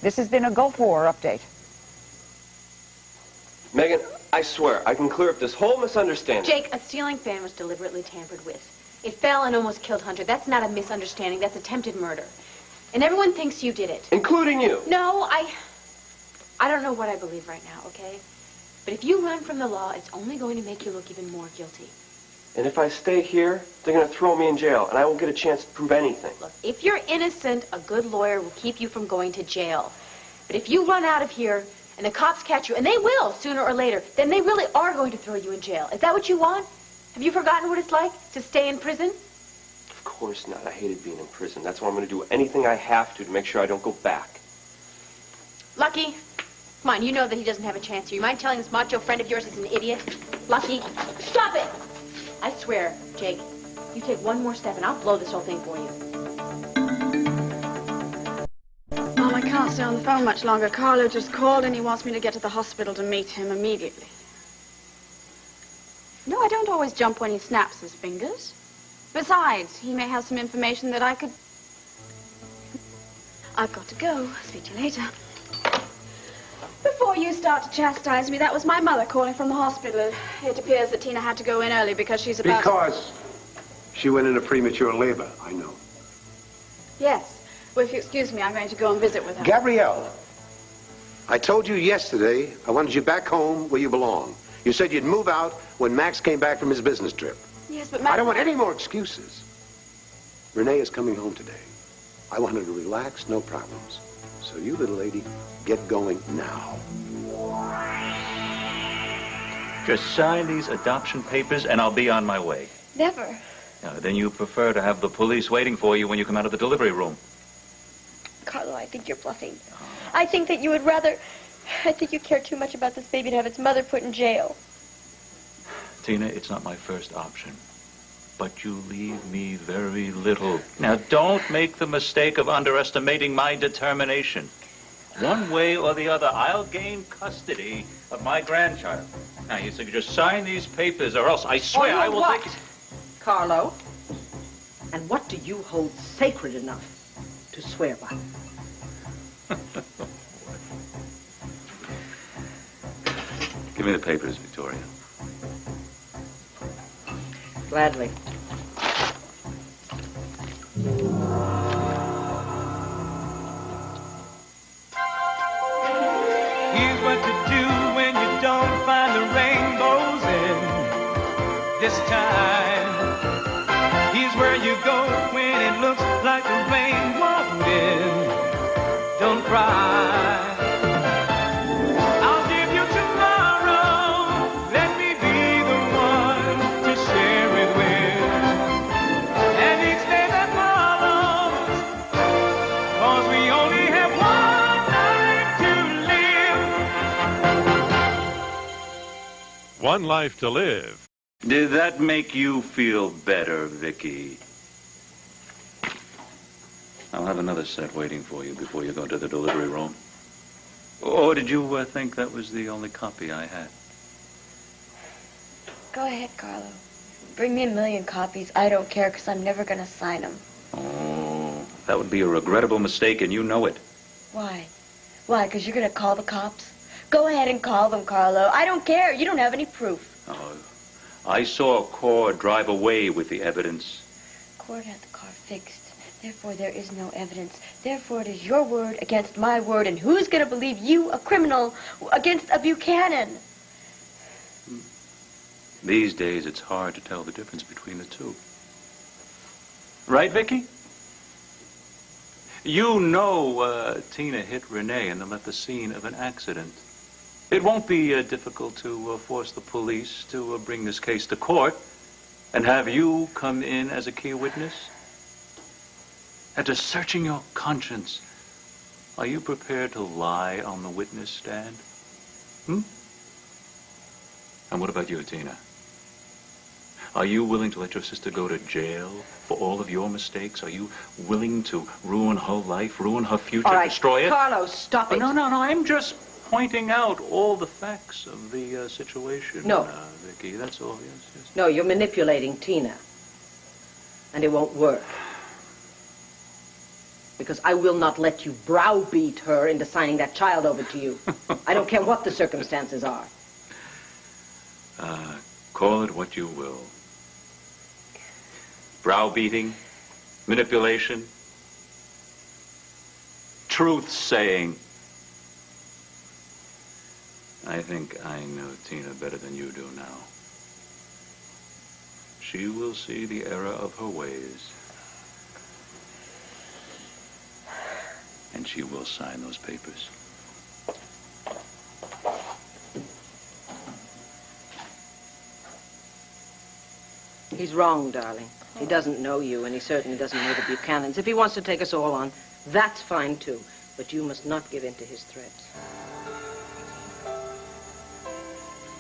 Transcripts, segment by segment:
This has been a Gulf War update. Megan, I swear, I can clear up this whole misunderstanding. Jake, a ceiling fan was deliberately tampered with. It fell and almost killed Hunter. That's not a misunderstanding. That's attempted murder. And everyone thinks you did it. Including you. No, I don't know what I believe right now, okay? But if you run from the law, it's only going to make you look even more guilty. And if I stay here, they're going to throw me in jail, and I won't get a chance to prove anything. Look, if you're innocent, a good lawyer will keep you from going to jail. But if you run out of here and the cops catch you, and they will sooner or later, then they really are going to throw you in jail. Is that what you want? Have you forgotten what it's like to stay in prison? Of course not. I hated being in prison. That's why I'm going to do anything I have to make sure I don't go back. Lucky, come on, you know that he doesn't have a chance here. You mind telling this macho friend of yours he's an idiot? Lucky, stop it! I swear, Jake, you take one more step and I'll blow this whole thing for you. Mom, I can't stay on the phone much longer. Carlo just called and he wants me to get to the hospital to meet him immediately. No, I don't always jump when he snaps his fingers. Besides, he may have some information that I could... I've got to go. Speak to you later. Before you start to chastise me, that was my mother calling from the hospital. It appears that Tina had to go in early because she's about... Because she went into premature labor, I know. Yes. Well, if you excuse me, I'm going to go and visit with her. Gabrielle, I told you yesterday I wanted you back home where you belong. You said you'd move out when Max came back from his business trip. Yes, but Max... I don't want any more excuses. Renee is coming home today. I want her to relax, no problems. So you, little lady, get going now. Just sign these adoption papers and I'll be on my way. Never. Then you prefer to have the police waiting for you when you come out of the delivery room. Carlo, I think you're bluffing. I think that you would rather... I think you care too much about this baby to have its mother put in jail. Tina, it's not my first option. But you leave me very little. Now, don't make the mistake of underestimating my determination. One way or the other, I'll gain custody of my grandchild. Now, you should just sign these papers or else I swear I will what? take it. Carlo? And what do you hold sacred enough to swear by? Give me the papers, Victoria. Gladly. Here's what to do when you don't find the rainbows in this time. Here's where you go when it looks like the rain won't end. Don't cry. I'll give you tomorrow. Let me be the one to share it with. And each day that follows, 'cause we only have one life to live. One life to live. Did that make you feel better, Vicky? I'll have another set waiting for you before you go to the delivery room. Or did you think that was the only copy I had? Go ahead, Carlo. Bring me 1,000,000 copies. I don't care, because I'm never going to sign them. Oh, that would be a regrettable mistake, and you know it. Why? Why, because you're going to call the cops? Go ahead and call them, Carlo. I don't care. You don't have any proof. Oh, I saw Cord drive away with the evidence. Cord had the car fixed. Therefore, there is no evidence. Therefore, it is your word against my word. And who's going to believe you, a criminal, against a Buchanan? These days, it's hard to tell the difference between the two. Right, Vicky? You know Tina hit Renee and them at the scene of an accident. It won't be difficult to force the police to bring this case to court and have you come in as a key witness. After searching your conscience, are you prepared to lie on the witness stand? And what about you, Tina? Are you willing to let your sister go to jail for all of your mistakes? Are you willing to ruin her life, ruin her future, All right, destroy it? Carlo, stop it. No, I'm just pointing out all the facts of the situation. No. Vicky, that's all, yes. No, you're manipulating Tina. And it won't work. because I will not let you browbeat her into signing that child over to you. I don't care what the circumstances are. Call it what you will. Browbeating, manipulation, truth-saying. I think I know Tina better than you do now. She will see the error of her ways. And she will sign those papers. He's wrong, darling. He doesn't know you, and he certainly doesn't know the Buchanans. If he wants to take us all on, that's fine, too. But you must not give in to his threats.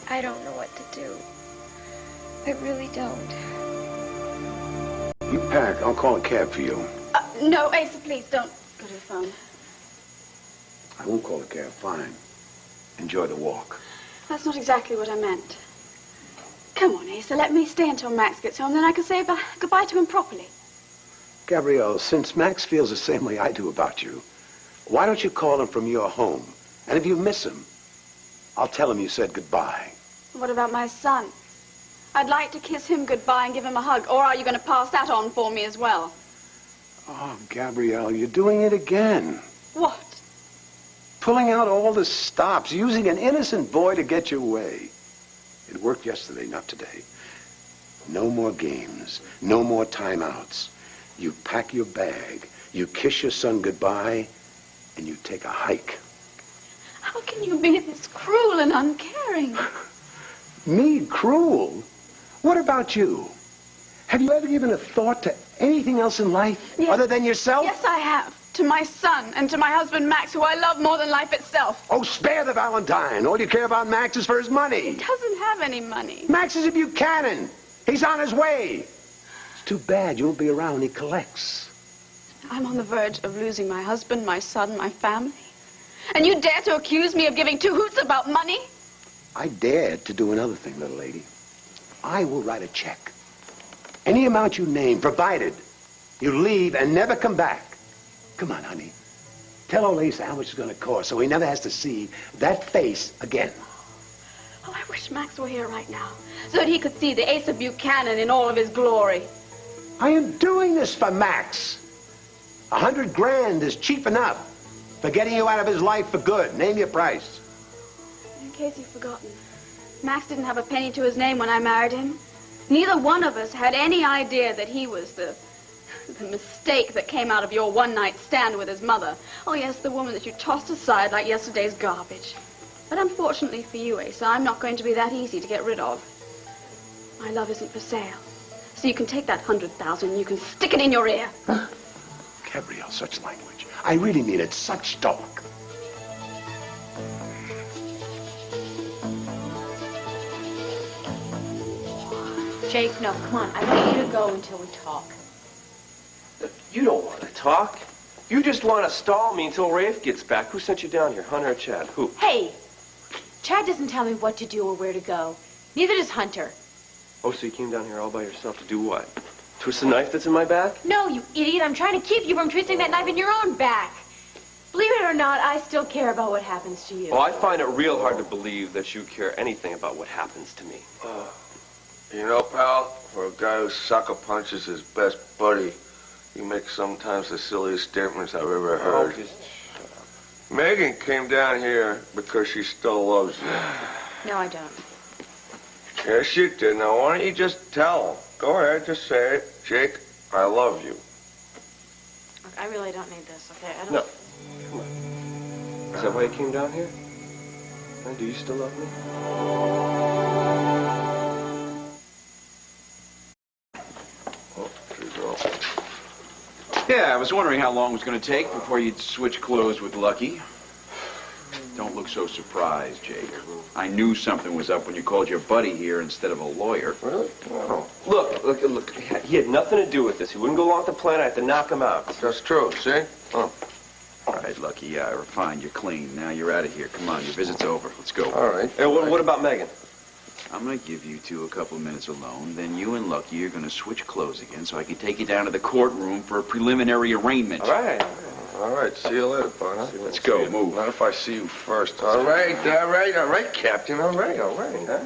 I don't know what to do. I really don't. You pack. I'll call a cab for you. No, Asa, please don't go to the phone. I won't call a cab. Fine. Enjoy the walk. That's not exactly what I meant. Come on, Asa, let me stay until Max gets home, then I can say goodbye to him properly. Gabrielle, since Max feels the same way I do about you, why don't you call him from your home? And if you miss him, I'll tell him you said goodbye. What about my son? I'd like to kiss him goodbye and give him a hug. Or are you going to pass that on for me as well? Oh, Gabrielle, you're doing it again. What? Pulling out all the stops, using an innocent boy to get your way. It worked yesterday, not today. No more games, no more timeouts. You pack your bag, you kiss your son goodbye, and you take a hike. How can you be this cruel and uncaring? Me, cruel? What about you? Have you ever given a thought to anything else in life other than yourself? Yes, I have. To my son and to my husband, Max, who I love more than life itself. Oh, spare the Valentine. All you care about Max is for his money. He doesn't have any money. Max is a Buchanan. He's on his way. It's too bad you won't be around when he collects. I'm on the verge of losing my husband, my son, my family. And you dare to accuse me of giving two hoots about money? I dared to do another thing, little lady. I will write a check. Any amount you name, provided you leave and never come back. Come on, honey. Tell old Asa how much it's going to cost so he never has to see that face again. Oh, I wish Max were here right now so that he could see the Asa Buchanan in all of his glory. I am doing this for Max. $100 grand is cheap enough for getting you out of his life for good. Name your price. In case you've forgotten, Max didn't have a penny to his name when I married him. Neither one of us had any idea that he was the mistake that came out of your one-night stand with his mother. Oh, yes, the woman that you tossed aside like yesterday's garbage. But unfortunately for you, Asa, I'm not going to be that easy to get rid of. My love isn't for sale. So you can take that 100,000 and you can stick it in your ear. Gabrielle, such language. I really mean it, such talk. Jake, no, come on. I want you to go until we talk. You don't want to talk. You just want to stall me until Rafe gets back. Who sent you down here, Hunter or Chad? Who? Hey, Chad doesn't tell me what to do or where to go. Neither does Hunter. Oh, so you came down here all by yourself to do what? Twist the knife that's in my back? No, you idiot. I'm trying to keep you from twisting that knife in your own back. Believe it or not, I still care about what happens to you. Oh, I find it real hard to believe that you care anything about what happens to me. You know, pal, for a guy who sucker punches his best buddy, you make sometimes the silliest statements I've ever heard. Megan came down here because she still loves you. No, I don't. Yes, you did. Now, why don't you just tell him? Go ahead, just say it. Jake, I love you. Look, I really don't need this, okay? I don't... No. Come on. Is that why you came down here? Huh? Do you still love me? Oh, she's off. Yeah, I was wondering how long it was going to take before you'd switch clothes with Lucky. Don't look so surprised, Jake. I knew something was up when you called your buddy here instead of a lawyer. Really? Oh. Look. He had nothing to do with this. He wouldn't go along with the plan. I had to knock him out. That's true, see? Oh. All right, Lucky, yeah, we're fine. You're clean. Now you're out of here. Come on, your visit's over. Let's go. All right. Hey, what about Megan? I'm going to give you two a couple of minutes alone. Then you and Lucky are going to switch clothes again so I can take you down to the courtroom for a preliminary arraignment. All right. All right, see you later, partner. Let's go, move. Not if I see you first. All right, Captain. All right, huh?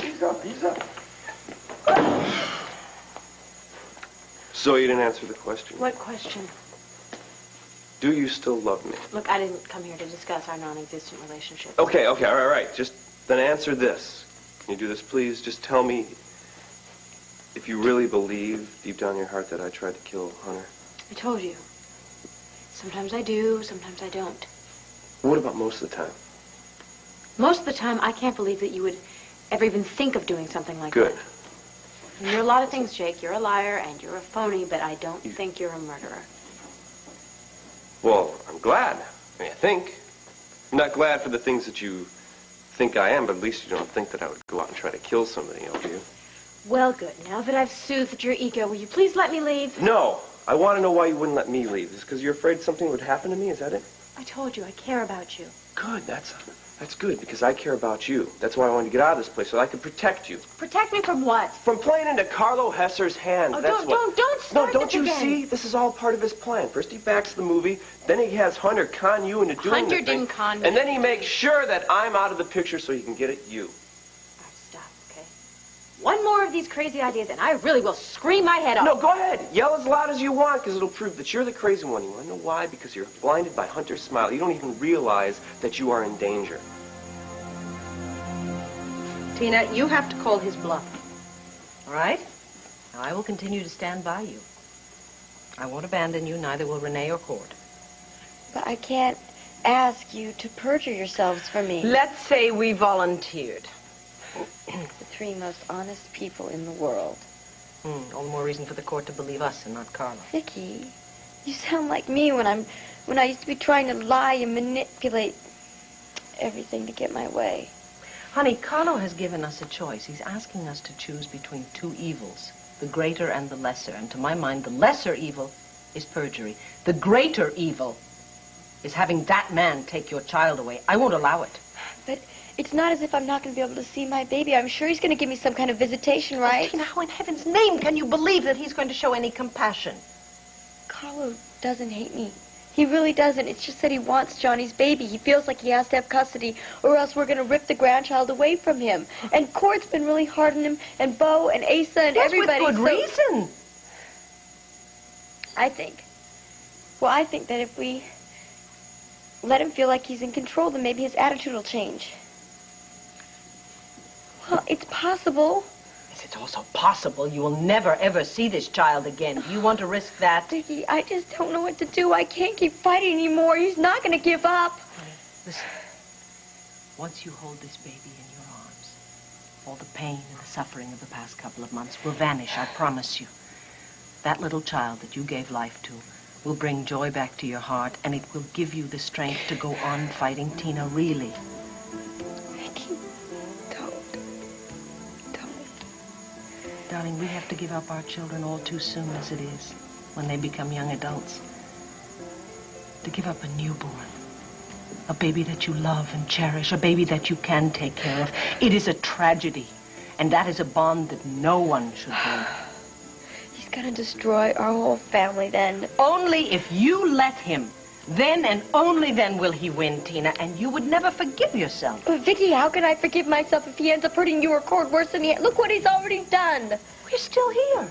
Ease up. So you didn't answer the question. What question? Do you still love me? Look, I didn't come here to discuss our non-existent relationship. Okay, all right. Just then answer this. Can you do this, please? Just tell me if you really believe deep down in your heart that I tried to kill Hunter. I told you. Sometimes I do, sometimes I don't. What about most of the time? Most of the time, I can't believe that you would ever even think of doing something like Good. that. And you're a lot of things, Jake. You're a liar and you're a phony, but I don't think you're a murderer. Well, I'm glad. I mean, I think. I'm not glad for the things that you think I am, but at least you don't think that I would go out and try to kill somebody, do you? Well, good. Now that I've soothed your ego, will you please let me leave? No. I want to know why you wouldn't let me leave. Is it because you're afraid something would happen to me? Is that it? I told you, I care about you. Good. That's good, because I care about you. That's why I wanted to get out of this place, so I could protect you. Protect me from what? From playing into Carlo Hesser's hands. Oh, That's don't start No, don't this you again. see? This is all part of his plan. First he backs the movie, then he has Hunter con you into doing Hunter the thing. didn't con me. And then he makes sure that I'm out of the picture so he can get at you. All right, stop, okay? One more of these crazy ideas, and I really will scream my head off. No, go ahead. Yell as loud as you want, because it'll prove that you're the crazy one. You want to know why? Because you're blinded by Hunter's smile. You don't even realize that you are in danger. Tina, you have to call his bluff. All right? Now, I will continue to stand by you. I won't abandon you, neither will Renee or Court. But I can't ask you to perjure yourselves for me. Let's say we volunteered. The three most honest people in the world. All the more reason for the court to believe us and not Carlo. Vicky, you sound like me when I used to be trying to lie and manipulate everything to get my way. Honey, Carlo has given us a choice. He's asking us to choose between two evils, the greater and the lesser. And to my mind, the lesser evil is perjury. The greater evil is having that man take your child away. I won't allow it. But it's not as if I'm not going to be able to see my baby. I'm sure he's going to give me some kind of visitation, right? Oh, Tina, how in heaven's name can you believe that he's going to show any compassion? Carlo doesn't hate me. He really doesn't. It's just that he wants Johnny's baby. He feels like he has to have custody, or else we're going to rip the grandchild away from him. And Court's been really hard on him, and Bo and Asa and everybody. With good reason. I think that if we let him feel like he's in control, then maybe his attitude will change. Well, it's possible. Yes, it's also possible you will never, ever see this child again. Do you want to risk that? Dickie, I just don't know what to do. I can't keep fighting anymore. He's not going to give up. Honey, listen. Once you hold this baby in your arms, all the pain and the suffering of the past couple of months will vanish, I promise you. That little child that you gave life to will bring joy back to your heart, and it will give you the strength to go on fighting Tina, really. Vicky, don't. Darling, we have to give up our children all too soon as it is, when they become young adults. To give up a newborn, a baby that you love and cherish, a baby that you can take care of. It is a tragedy, and that is a bond that no one should break. He's going to destroy our whole family then. Only if you let him. Then and only then will he win, Tina, and you would never forgive yourself. But Vicky, how can I forgive myself if he ends up hurting you or Court worse than he... Look what he's already done. We're still here.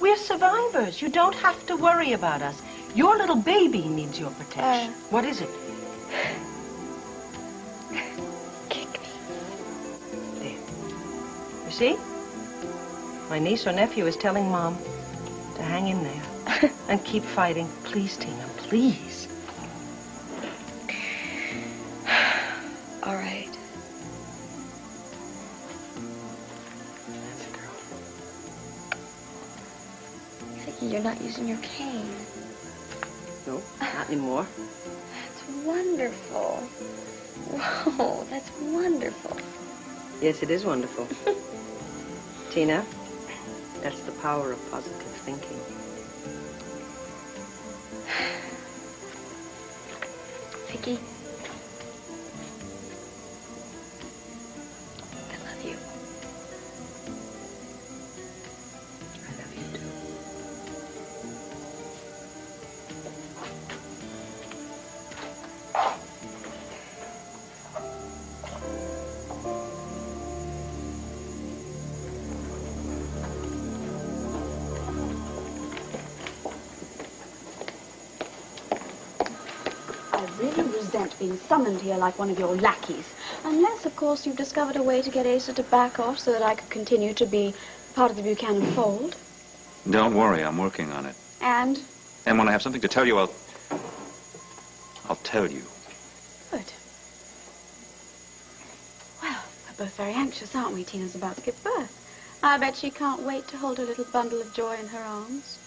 We're survivors. You don't have to worry about us. Your little baby needs your protection. What is it? Kick me. There. You see? My niece or nephew is telling Mom to hang in there and keep fighting. Please, Tina, please. All right. That's a girl. Vicky, you're not using your cane. No, not anymore. That's wonderful. Whoa, that's wonderful. Yes, it is wonderful. Tina, that's the power of positive thinking. Vicky. I love you. I love you too. really resent being summoned here like one of your lackeys. Unless, of course, you've discovered a way to get Asa to back off so that I could continue to be part of the Buchanan fold. Don't worry, I'm working on it. And? And when I have something to tell you, I'll tell you. Good. Well, we're both very anxious, aren't we? Tina's about to give birth. I bet she can't wait to hold her little bundle of joy in her arms.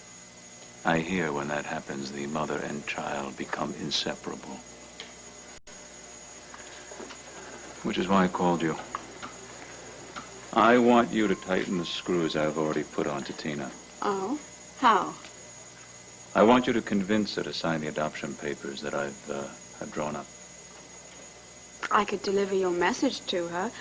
I hear when that happens, the mother and child become inseparable. Which is why I called you. I want you to tighten the screws I've already put onto Tina. Oh? How? I want you to convince her to sign the adoption papers that I've drawn up. I could deliver your message to her.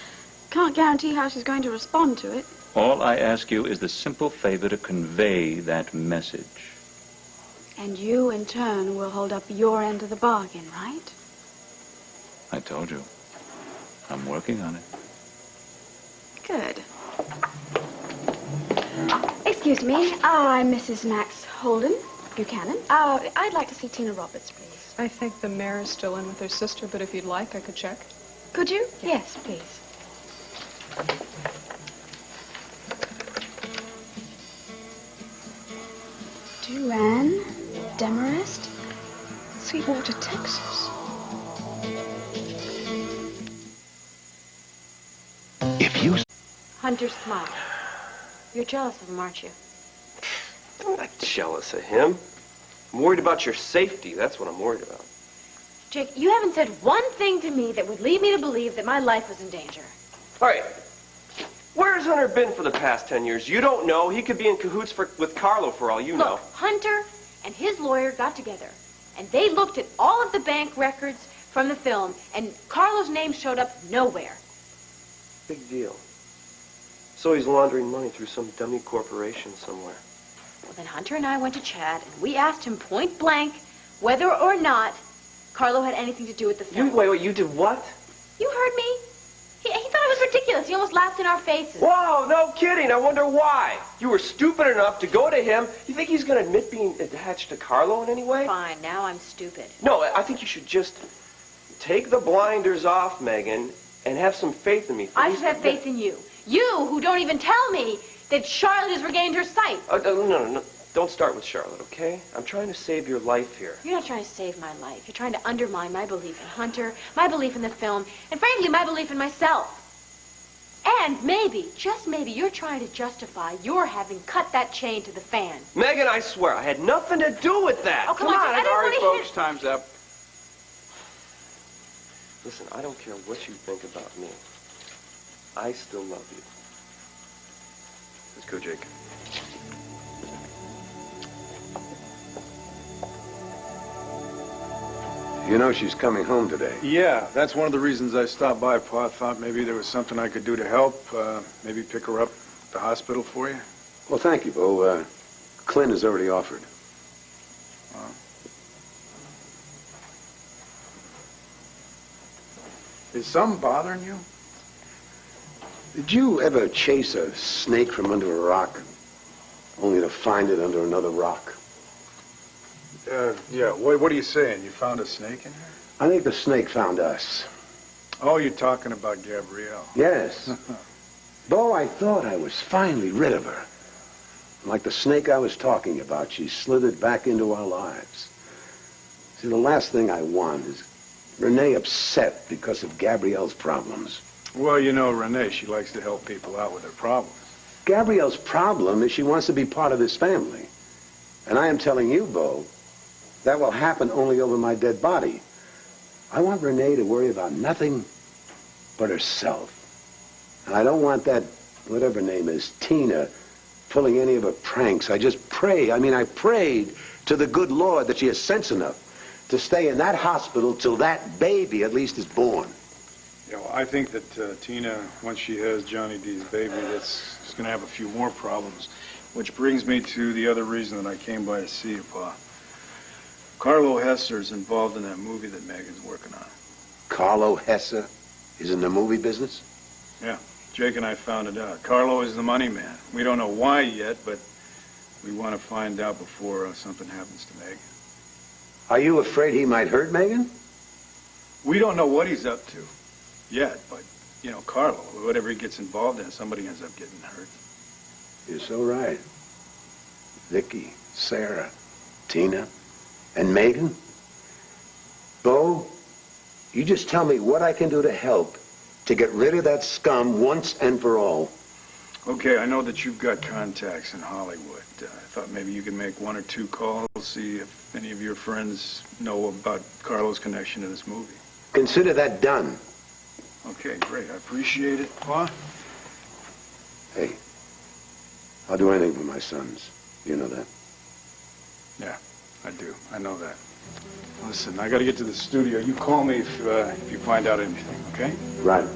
Can't guarantee how she's going to respond to it. All I ask you is the simple favor to convey that message. And you, in turn, will hold up your end of the bargain, right? I told you. I'm working on it. Good. Excuse me. I'm Mrs. Max Holden, Buchanan. I'd like to see Tina Roberts, please. I think the mayor is still in with her sister, but if you'd like, I could check. Could you? Yes, please. Duran Demarest, Sweetwater, Texas. If you... Hunter, smile. You're jealous of him, aren't you? I'm not jealous of him. I'm worried about your safety. That's what I'm worried about. Jake, you haven't said one thing to me that would lead me to believe that my life was in danger. All right. Where's Hunter been for the past 10 years? You don't know. He could be in cahoots with Carlo for all you know. Look, Hunter and his lawyer got together, and they looked at all of the bank records from the film, and Carlo's name showed up nowhere. Big deal. So he's laundering money through some dummy corporation somewhere. Well, then Hunter and I went to Chad, and we asked him point blank whether or not Carlo had anything to do with the film. Wait, you did what? You heard me. He thought it was ridiculous. He almost laughed in our faces. Whoa, no kidding. I wonder why. You were stupid enough to go to him. You think he's going to admit being attached to Carlo in any way? Fine, now I'm stupid. No, I think you should just take the blinders off, Megan, and have some faith in me. I should have faith in you. You, who don't even tell me that Charlotte has regained her sight. No. Don't start with Charlotte, okay? I'm trying to save your life here. You're not trying to save my life. You're trying to undermine my belief in Hunter, my belief in the film, and frankly, my belief in myself. And maybe, just maybe, you're trying to justify your having cut that chain to the fan. Megan, I swear, I had nothing to do with that. Oh, come on, I don't All want right, to folks, hear... time's up. Listen, I don't care what you think about me. I still love you. Let's go, Jake. You know she's coming home today. Yeah, that's one of the reasons I stopped by, Pa. I thought maybe there was something I could do to help. Maybe pick her up at the hospital for you. Well, thank you, Bo. Clint has already offered. Is something bothering you? Did you ever chase a snake from under a rock, only to find it under another rock? Yeah. What are you saying? You found a snake in here? I think the snake found us. Oh, you're talking about Gabrielle. Yes. Bo, I thought I was finally rid of her. Like the snake I was talking about, she slithered back into our lives. See, the last thing I want is Renee upset because of Gabrielle's problems. Well, you know, Renee, she likes to help people out with their problems. Gabrielle's problem is she wants to be part of this family. And I am telling you, Bo, that will happen only over my dead body. I want Renee to worry about nothing but herself. And I don't want that, whatever her name is, Tina, pulling any of her pranks. I prayed to the good Lord that she has sense enough to stay in that hospital till that baby at least is born. Yeah, well, I think that Tina, once she has Johnny D's baby, she's going to have a few more problems. Which brings me to the other reason that I came by to see you, Pa. Carlo Hesser's involved in that movie that Megan's working on. Carlo Hesser is in the movie business? Yeah, Jake and I found it out. Carlo is the money man. We don't know why yet, but we want to find out before something happens to Megan. Are you afraid he might hurt Megan? We don't know what he's up to yet, but, you know, Carlo, whatever he gets involved in, somebody ends up getting hurt. You're so right. Vicky, Sarah, Tina, and Megan. Bo, you just tell me what I can do to help to get rid of that scum once and for all. Okay, I know that you've got contacts in Hollywood. I thought maybe you could make 1 or 2 calls, see if any of your friends know about Carlo's connection to this movie. Consider that done. Okay, great. I appreciate it. Pa? Hey, I'll do anything for my sons. You know that. Yeah, I do. I know that. Listen, I got to get to the studio. You call me if you find out anything, okay? Right.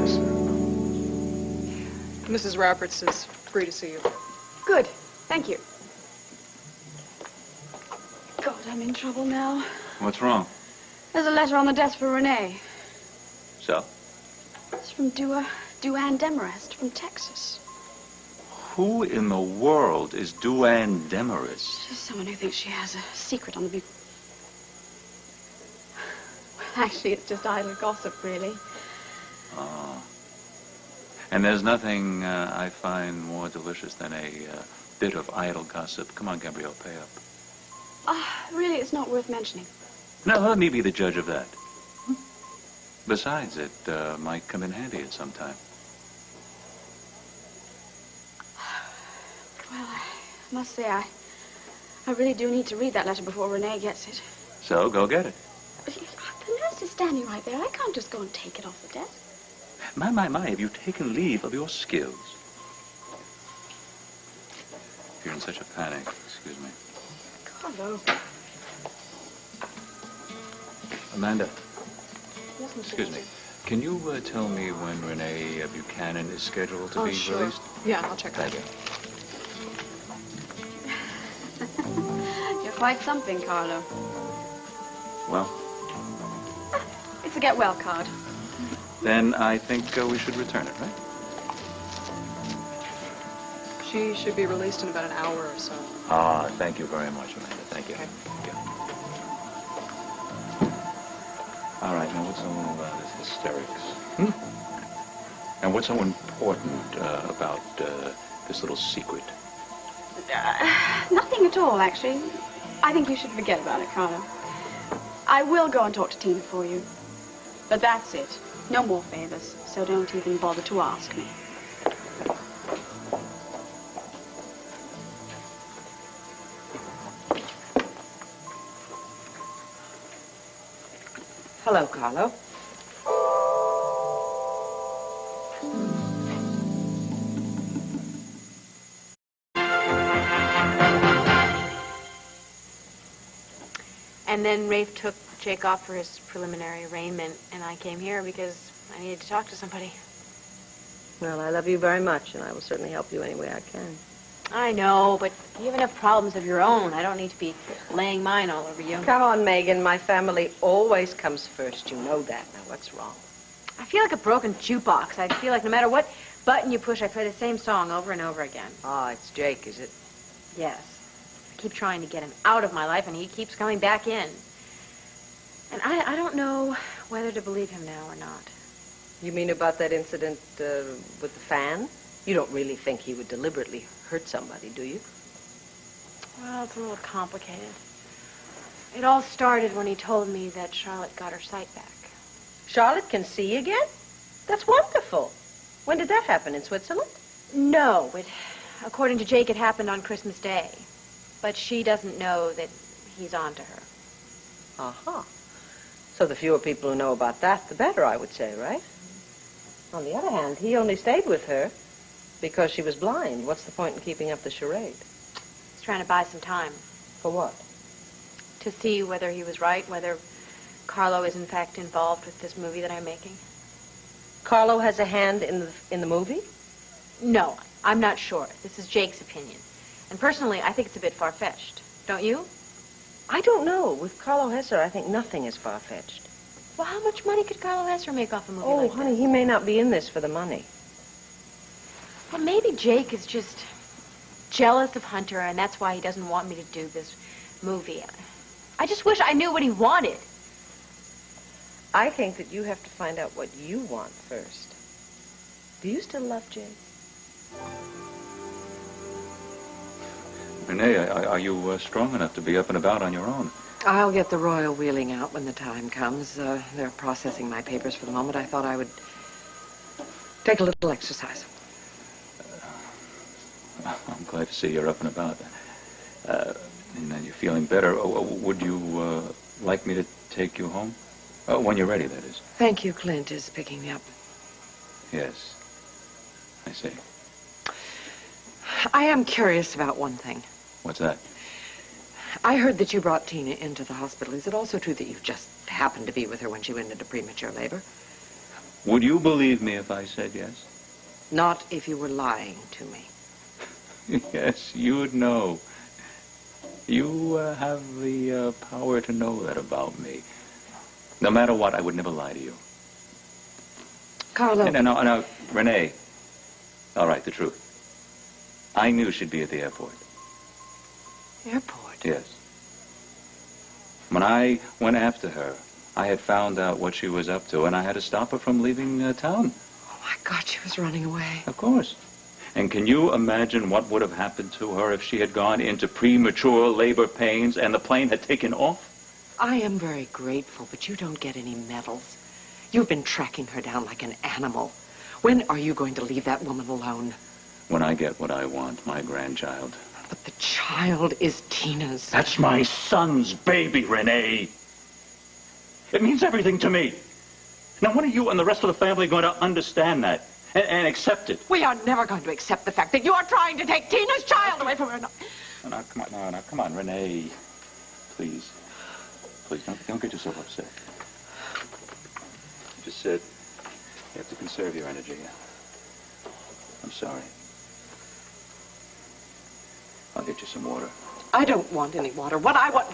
Yes, sir. Mrs. Roberts is free to see you. Good. Thank you. God, I'm in trouble now. What's wrong? There's a letter on the desk for Renee. So? It's from Duane Demarest from Texas. Who in the world is Duane Demarest? She's someone who thinks she has a secret on the Well, actually, it's just idle gossip, really. Oh. And there's nothing I find more delicious than a bit of idle gossip. Come on, Gabrielle, pay up. Really, it's not worth mentioning. Now, let me be the judge of that. Besides, it might come in handy at some time. Well, I must say, I really do need to read that letter before Renee gets it. So, go get it. The nurse is standing right there. I can't just go and take it off the desk. My, have you taken leave of your skills? You're in such a panic. Excuse me. Carlo. Amanda. Yes, Mr. Excuse me. Can you tell me when Renee Buchanan is scheduled to be sure. released? Yeah, I'll check that. Thank you. You're quite something, Carlo. Well, It's a get well card. then I think we should return it, right? She should be released in about an hour or so. Ah, thank you very much, Amanda. Thank you. Okay. Yeah. All right, now what's so this hysterics? And what's so important about this little secret? Nothing at all, actually. I think you should forget about it, Carlo. I will go and talk to Tina for you. But that's it. No more favors, so don't even bother to ask me. Hello, Carlo. And then Rafe took Jake off for his preliminary arraignment, and I came here because I needed to talk to somebody. Well, I love you very much, and I will certainly help you any way I can. I know, but you have enough problems of your own. I don't need to be laying mine all over you. Come on, Megan. My family always comes first. You know that. Now, what's wrong? I feel like a broken jukebox. I feel like no matter what button you push, I play the same song over and over again. Ah, it's Jake, is it? Yes. I keep trying to get him out of my life, and he keeps coming back in. And I don't know whether to believe him now or not. You mean about that incident with the fan? You don't really think he would deliberately hurt somebody, do you? Well, it's a little complicated. It all started when he told me that Charlotte got her sight back. Charlotte can see again? That's wonderful. When did that happen, in Switzerland? No, according to Jake, it happened on Christmas Day. But she doesn't know that he's on to her. Uh-huh. So the fewer people who know about that, the better, I would say, right? On the other hand, he only stayed with her because she was blind. What's the point in keeping up the charade? He's trying to buy some time. For what? To see whether he was right, whether Carlo is in fact involved with this movie that I'm making. Carlo has a hand in the movie? No, I'm not sure. This is Jake's opinion. And personally, I think it's a bit far-fetched. Don't you? I don't know. With Carlo Hesser, I think nothing is far-fetched. Well, how much money could Carlo Hesser make off a movie Oh, like honey, this? he may not be in this for the money. Well, maybe Jake is just jealous of Hunter, and that's why he doesn't want me to do this movie. I just wish I knew what he wanted. I think that you have to find out what you want first. Do you still love Jay? Renee, are you strong enough to be up and about on your own? I'll get the royal wheeling out when the time comes. They're processing my papers for the moment. I thought I would take a little exercise. I'm glad to see you're up and about. And you're feeling better. Would you like me to take you home? When you're ready, that is. Thank you. Clint is picking me up. Yes. I see. I am curious about one thing. What's that? I heard that you brought Tina into the hospital. Is it also true that you just happened to be with her when she went into premature labor? Would you believe me if I said yes? Not if you were lying to me. Yes, you'd know. You have the power to know that about me. No matter what, I would never lie to you. Carlo. No, Renee. All right, the truth. I knew she'd be at the airport. Airport? Yes. When I went after her, I had found out what she was up to, and I had to stop her from leaving town. Oh, my God, she was running away. Of course. And can you imagine what would have happened to her if she had gone into premature labor pains and the plane had taken off? I am very grateful, but you don't get any medals. You've been tracking her down like an animal. When are you going to leave that woman alone? When I get what I want, my grandchild. But the child is Tina's. That's my son's baby, Renee. It means everything to me. Now, when are you and the rest of the family going to understand that and accept it? We are never going to accept the fact that you are trying to take Tina's child away from her. Now, come on, Renee. Please. Please, don't get yourself upset. Just said you have to conserve your energy. I'm sorry. I'll get you some water. I don't want any water. What I want...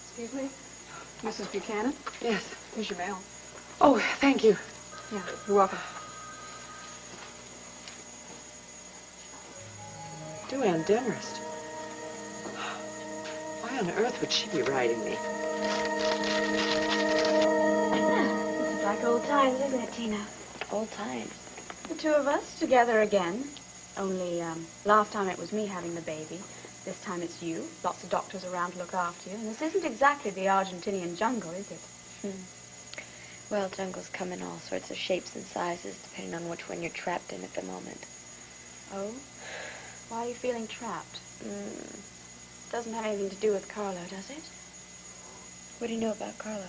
Excuse me? Mrs. Buchanan? Yes. Here's your mail. Oh, thank you. Yeah, you're welcome. To Ann Demarest. Why on earth would she be writing me? It's like old times, isn't it, Tina? Old times. The two of us together again. Only last time it was me having the baby. This time it's you. Lots of doctors around to look after you. And this isn't exactly the Argentinian jungle, is it? Well, jungles come in all sorts of shapes and sizes, depending on which one you're trapped in at the moment. Oh? Why are you feeling trapped? Doesn't have anything to do with Carlo, does it? What do you know about Carlo?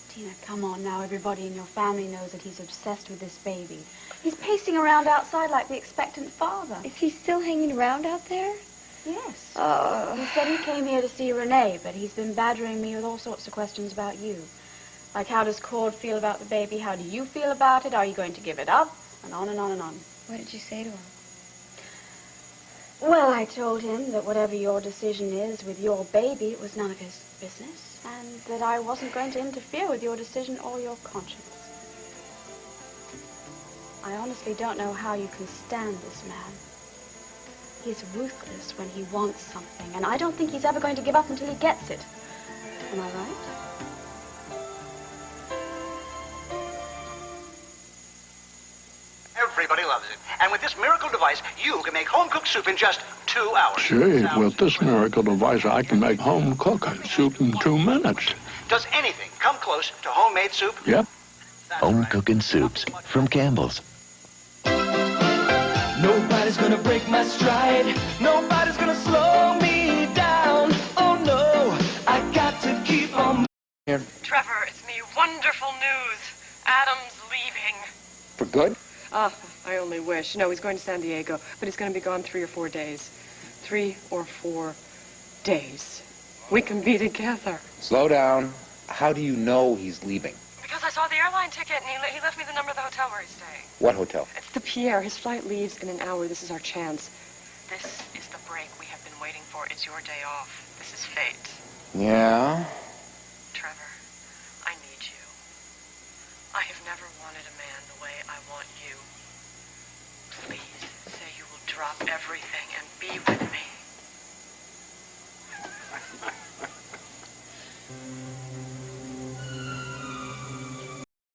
Tina, come on now. Everybody in your family knows that he's obsessed with this baby. He's pacing around outside like the expectant father. Is he still hanging around out there? Yes. Oh. He said he came here to see Renee, but he's been badgering me with all sorts of questions about you. Like, how does Cord feel about the baby? How do you feel about it? Are you going to give it up? And on and on and on. What did you say to him? Well, I told him that whatever your decision is with your baby, it was none of his business, and that I wasn't going to interfere with your decision or your conscience. I honestly don't know how you can stand this man. He's ruthless when he wants something, and I don't think he's ever going to give up until he gets it. Am I right? Everybody loves it. And with this miracle device, you can make home-cooked soup in just 2 hours. Gee, with this miracle device, I can make home-cooked soup in 2 minutes. Does anything come close to homemade soup? Yep. Home cooking soups from Campbell's. Nobody's gonna break my stride. Nobody's gonna slow me down. Oh no, I got to keep on. Trevor, it's me. Wonderful news. Adam's leaving. For good? I only wish. No, he's going to San Diego, but he's going to be gone 3 or 4 days. 3 or 4 days. We can be together. Slow down. How do you know he's leaving? Because I saw the airline ticket, and he left me the number of the hotel where he's staying. What hotel? It's the Pierre. His flight leaves in an hour. This is our chance. This is the break we have been waiting for. It's your day off. This is fate. Yeah? Trevor, I need you. I have never wanted a man the way I want you. Please say you will drop everything and be with me.